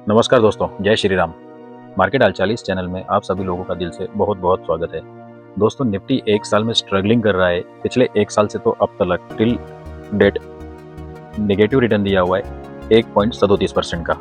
नमस्कार दोस्तों, जय श्री राम। मार्केट हालचाल इस चैनल में आप सभी लोगों का दिल से बहुत बहुत स्वागत है। दोस्तों, निफ्टी एक साल में स्ट्रगलिंग कर रहा है। पिछले एक साल से तो अब तक टिल डेट नेगेटिव रिटर्न दिया हुआ है 1.37% का।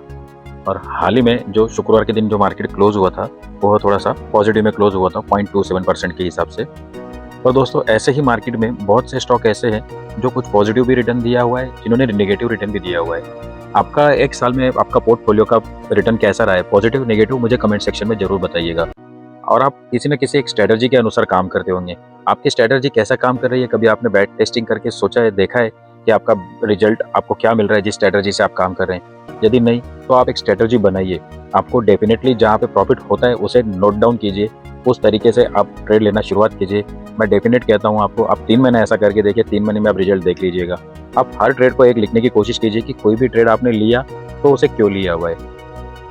और हाल ही में जो शुक्रवार के दिन जो मार्केट क्लोज हुआ था वो थोड़ा सा पॉजिटिव में क्लोज हुआ था 0.27% के हिसाब से। और दोस्तों, ऐसे ही मार्केट में बहुत से स्टॉक ऐसे हैं जो कुछ पॉजिटिव भी रिटर्न दिया हुआ है, जिन्होंने नेगेटिव रिटर्न भी दिया हुआ है। आपका एक साल में आपका पोर्टफोलियो का रिटर्न कैसा रहा है, पॉजिटिव नेगेटिव, मुझे कमेंट सेक्शन में जरूर बताइएगा। और आप किसी न किसी एक स्ट्रेटजी के अनुसार काम करते होंगे। आपकी स्ट्रेटजी कैसा काम कर रही है, कभी आपने बैक टेस्टिंग करके सोचा है, देखा है कि आपका रिजल्ट आपको क्या मिल रहा है जिस स्ट्रेटजी से आप काम कर रहे हैं? यदि नहीं तो आप एक स्ट्रेटजी बनाइए। आपको डेफिनेटली जहाँ पे प्रॉफिट होता है उसे नोट डाउन कीजिए, उस तरीके से आप ट्रेड लेना शुरुआत कीजिए। मैं डेफिनेट कहता हूँ आपको, आप 3 महीने ऐसा करके देखिए, 3 महीने में आप रिजल्ट देख लीजिएगा। आप हर ट्रेड को एक लिखने की कोशिश कीजिए कि कोई भी ट्रेड आपने लिया तो उसे क्यों लिया हुआ है,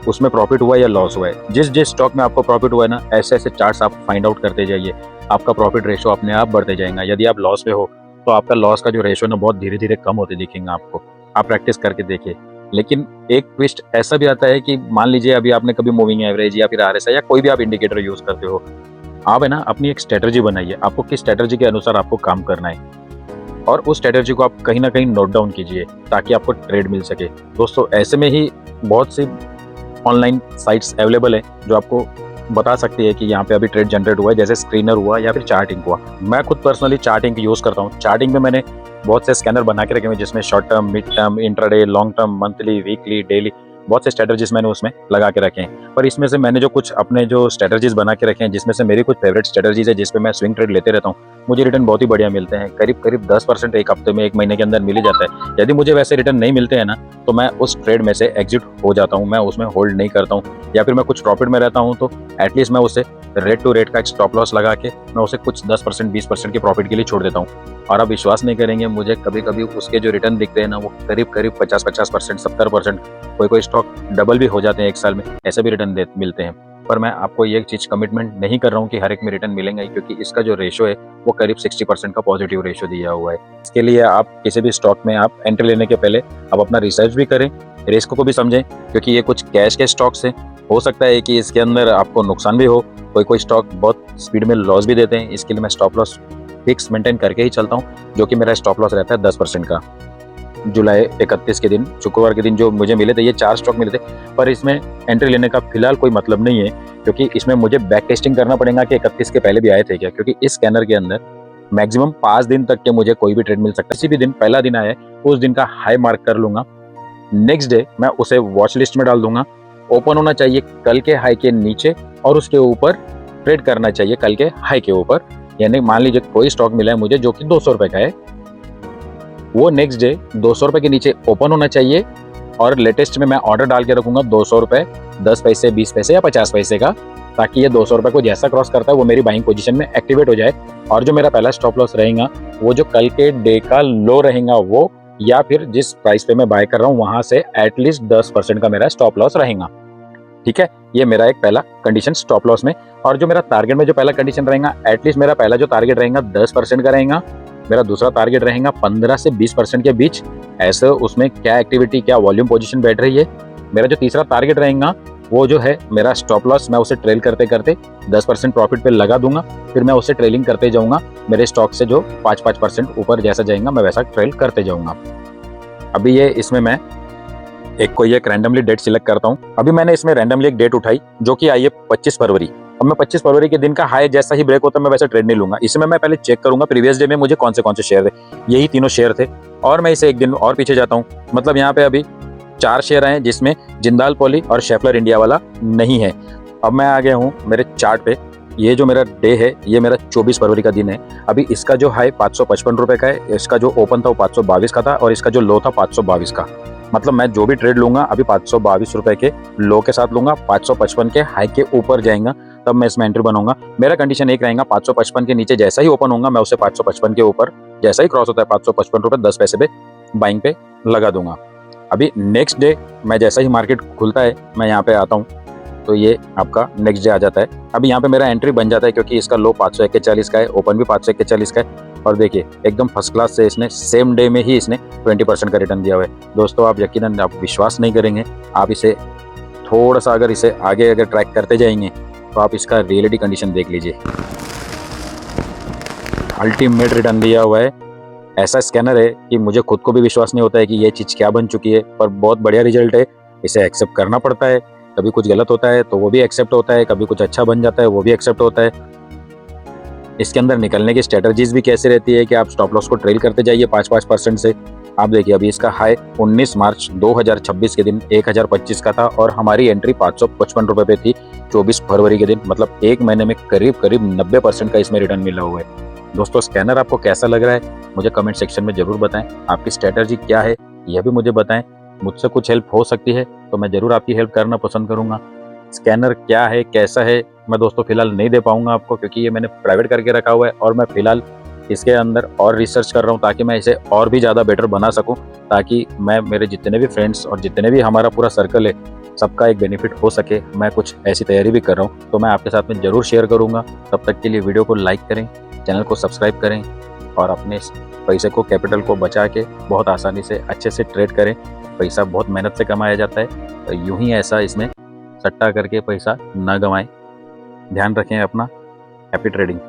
उसमें प्रॉफिट हुआ या लॉस हुआ है। जिस जिस स्टॉक में आपको प्रॉफिट हुआ है ना, ऐसे ऐसे चार्ट्स आप फाइंड आउट करते जाइए, आपका प्रॉफिट रेशो अपने आप बढ़ते जाएगा। यदि आप लॉस पे हो तो आपका लॉस का जो रेशो ना बहुत धीरे धीरे कम होते दिखेंगे आपको। आप प्रैक्टिस करके देखिए। लेकिन एक ट्विस्ट ऐसा भी आता है कि मान लीजिए अभी आपने कभी मूविंग एवरेज या फिर आरएसआई या कोई भी आप इंडिकेटर यूज करते हो, आप है ना अपनी एक स्ट्रेटजी बनाइए। आपको किस स्ट्रेटजी के अनुसार आपको काम करना है और उस स्ट्रेटजी को आप कहीं ना कहीं नोट डाउन कीजिए ताकि आपको ट्रेड मिल सके। दोस्तों, ऐसे में ही बहुत सी ऑनलाइन साइट्स अवेलेबल है जो आपको बता सकती है कि यहाँ पे अभी ट्रेड जनरेट हुआ है, जैसे स्क्रीनर हुआ या फिर चार्टिंग हुआ। मैं खुद पर्सनली चार्टिंग यूज़ करता हूँ। चार्टिंग में मैंने बहुत से स्कैनर बना के रखे हुए, जिसमें short term, mid term, intraday, long term, monthly, weekly, daily, बहुत से स्ट्रेटजीज मैंने उसमें लगा के रखे हैं। पर इसमें से मैंने जो कुछ अपने जो स्ट्रेटजीज बना के रखे हैं, जिसमें से मेरी कुछ फेवरेट स्ट्रेटजीज है जिसपे मैं स्विंग ट्रेड लेते रहता हूँ, मुझे रिटर्न बहुत ही बढ़िया मिलते हैं। करीब करीब 10% एक हफ्ते में, एक महीने के अंदर मिल ही जाता है। यदि मुझे वैसे रिटर्न नहीं मिलते हैं ना, तो मैं उस ट्रेड में से एग्जिट हो जाता हूँ, मैं उसमें होल्ड नहीं करता हूँ। या फिर मैं कुछ प्रॉफिट में रहता हूँ तो एटलीस्ट मैं उसे रेट टू रेट का एक स्टॉप लॉस लगा के मैं उसे कुछ 10% 20% के प्रॉफिट के लिए छोड़ देता हूँ। और आप विश्वास नहीं करेंगे, मुझे कभी कभी उसके जो रिटर्न दिखते हैं ना, वो करीब करीब 50% 70%, कोई स्टॉक डबल भी हो जाते हैं एक साल में, ऐसे भी रिटर्न मिलते हैं। पर मैं आपको ये चीज़ कमिटमेंट नहीं कर रहा हूँ कि हर एक में रिटर्न मिलेंगे, क्योंकि इसका जो रेशो है वो करीब 60% का पॉजिटिव रेशो दिया हुआ है। इसके लिए आप किसी भी स्टॉक में आप एंट्री लेने के पहले आप अपना रिसर्च भी करें, रिस्क को भी समझें, क्योंकि ये कुछ कैश के स्टॉक्स हैं। हो सकता है कि इसके अंदर आपको नुकसान भी हो, कोई स्टॉक बहुत स्पीड में लॉस भी देते हैं। इसके लिए मैं स्टॉप लॉस फिक्स मेंटेन करके ही चलता हूँ, जो कि मेरा स्टॉप लॉस रहता है 10% का। जुलाई 31 के दिन, शुक्रवार के दिन जो मुझे मिले थे, ये 4 स्टॉक मिले थे। पर इसमें एंट्री लेने का फिलहाल कोई मतलब नहीं है, क्योंकि इसमें मुझे बैक टेस्टिंग करना पड़ेगा कि 31 के पहले भी आए थे क्या, क्योंकि इस स्कैनर के अंदर मैक्सिमम 5 दिन तक के मुझे कोई भी ट्रेड मिल सकता है। किसी भी दिन पहला दिन आया है उस दिन का हाई मार्क कर लूंगा, नेक्स्ट डे मैं उसे वॉच लिस्ट में डाल दूंगा। ओपन होना चाहिए कल के हाई के नीचे और उसके ऊपर ट्रेड करना चाहिए कल के हाई के ऊपर। यानी मान लीजिए कोई स्टॉक मिला है मुझे जो कि 200 रुपए का है, वो नेक्स्ट डे 200 रुपए के नीचे ओपन होना चाहिए। और लेटेस्ट में मैं ऑर्डर डाल के रखूंगा 200 रुपए 10 पैसे 20 पैसे या 50 पैसे का, ताकि ये 200 रुपए को जैसा क्रॉस करता है वो मेरी बाइंग पोजीशन में एक्टिवेट हो जाए। और जो मेरा पहला स्टॉप लॉस रहेगा वो जो कल के डे का लो रहेगा वो, या फिर जिस प्राइस पे मैं बाय कर रहा हूँ वहां से एटलीस्ट 10% का मेरा स्टॉप लॉस रहेगा। ठीक है, ये मेरा एक पहला कंडीशन स्टॉप लॉस में। और जो मेरा टारगेट में जो पहला कंडीशन रहेगा, एटलीस्ट मेरा पहला जो टारगेट रहेगा 10% का रहेगा। मेरा दूसरा टारगेट रहेगा 15 से 20% के बीच, ऐसे उसमें क्या एक्टिविटी, क्या वॉल्यूम पोजीशन बैठ रही है। मेरा जो तीसरा टारगेट रहेगा वो जो है मेरा स्टॉप लॉस, मैं उसे ट्रेल करते करते 10% प्रॉफिट पे लगा दूंगा, फिर मैं उसे ट्रेलिंग करते जाऊंगा। मेरे स्टॉक से जो 5% ऊपर जैसा जाएगा मैं वैसा ट्रेल करते जाऊंगा। अभी ये इसमें मैं एक रैंडमली डेट सिलेक्ट करता हूँ। अभी मैंने इसमें रैंडमली एक डेट उठाई जो कि आई है 25 फरवरी। अब मैं 25 फरवरी के दिन का हाई जैसा ही ब्रेक होता है मैं वैसे ट्रेड नहीं लूंगा। इसमें मैं पहले चेक करूंगा प्रीवियस डे में मुझे कौन से शेयर थे, यही तीनों शेयर थे। और मैं इसे एक दिन और पीछे जाता हूँ, मतलब यहाँ पे अभी 4 शेयर आए जिसमें जिंदाल पॉली और शेफलर इंडिया वाला नहीं है। अब मैं आ गया हूँ मेरे चार्ट पे। ये जो मेरा डे है ये मेरा 24 फरवरी का दिन है। अभी इसका जो हाई 555 रुपए का है, इसका जो ओपन था वो 522 का था और इसका जो लो था 522 का। मतलब मैं जो भी ट्रेड लूंगा अभी 522 रुपए के लो के साथ लूंगा, 555 के हाई के ऊपर जाएगा तब मैं इसमें एंट्री बनाऊंगा। मेरा कंडीशन एक रहेगा, 555 के नीचे जैसा ही ओपन होगा मैं उसे 555 के ऊपर जैसा ही क्रॉस होता है 555 रुपए 10 पैसे पे बाइंग पे लगा दूंगा। अभी नेक्स्ट डे मैं जैसा ही मार्केट खुलता है मैं यहाँ पे आता हूँ तो ये आपका नेक्स्ट डे आ जाता है। अभी यहाँ पे मेरा एंट्री बन जाता है क्योंकि इसका लो 541 का है, ओपन भी 541 का है। और देखिए एकदम फर्स्ट क्लास से इसने सेम डे में ही इसने 20% का रिटर्न दिया हुआ है। दोस्तों, आप यकीनन आप विश्वास नहीं करेंगे, आप इसे थोड़ा सा अगर इसे आगे अगर ट्रैक करते जाएंगे तो आप इसका रियलिटी कंडीशन देख लीजिए। अल्टीमेट रिटर्न दिया हुआ है। ऐसा स्कैनर है कि मुझे खुद को भी विश्वास नहीं होता है कि ये चीज़ क्या बन चुकी है, पर बहुत बढ़िया रिजल्ट है। इसे एक्सेप्ट करना पड़ता है। कभी कुछ गलत होता है तो वो भी एक्सेप्ट होता है, कभी कुछ अच्छा बन जाता है वो भी एक्सेप्ट होता है। इसके अंदर निकलने की स्ट्रेटजीज भी कैसे रहती है कि आप स्टॉप लॉस को ट्रेल करते जाइए 5-5% से। आप देखिए अभी इसका हाई 19 मार्च 2026 के दिन 1025 का था और हमारी एंट्री 555 रुपये पे थी 24 फरवरी के दिन। मतलब एक महीने में करीब करीब 90% का इसमें रिटर्न मिला हुआ है। दोस्तों स्कैनर आपको कैसा लग रहा है मुझे कमेंट सेक्शन में ज़रूर बताएं। आपकी स्ट्रेटजी क्या है यह भी मुझे बताएं। मुझसे कुछ हेल्प हो सकती है तो मैं ज़रूर आपकी हेल्प करना पसंद करूँगा। स्कैनर क्या है कैसा है मैं दोस्तों फिलहाल नहीं दे पाऊंगा आपको, क्योंकि ये मैंने प्राइवेट करके रखा हुआ है और मैं फिलहाल इसके अंदर और रिसर्च कर रहा हूँ ताकि मैं इसे और भी ज़्यादा बेटर बना सकूँ, ताकि मैं मेरे जितने भी फ्रेंड्स और जितने भी हमारा पूरा सर्कल है सबका एक बेनिफिट हो सके। मैं कुछ ऐसी तैयारी भी कर रहा हूँ तो मैं आपके साथ में ज़रूर शेयर करूँगा। तब तक के लिए वीडियो को लाइक करें, चैनल को सब्सक्राइब करें और अपने पैसे को कैपिटल को बचा के बहुत आसानी से अच्छे से ट्रेड करें। पैसा बहुत मेहनत से कमाया जाता है, तो यूं ही ऐसा इसमें सट्टा करके पैसा न गंवाएं। ध्यान रखें अपना। Happy trading.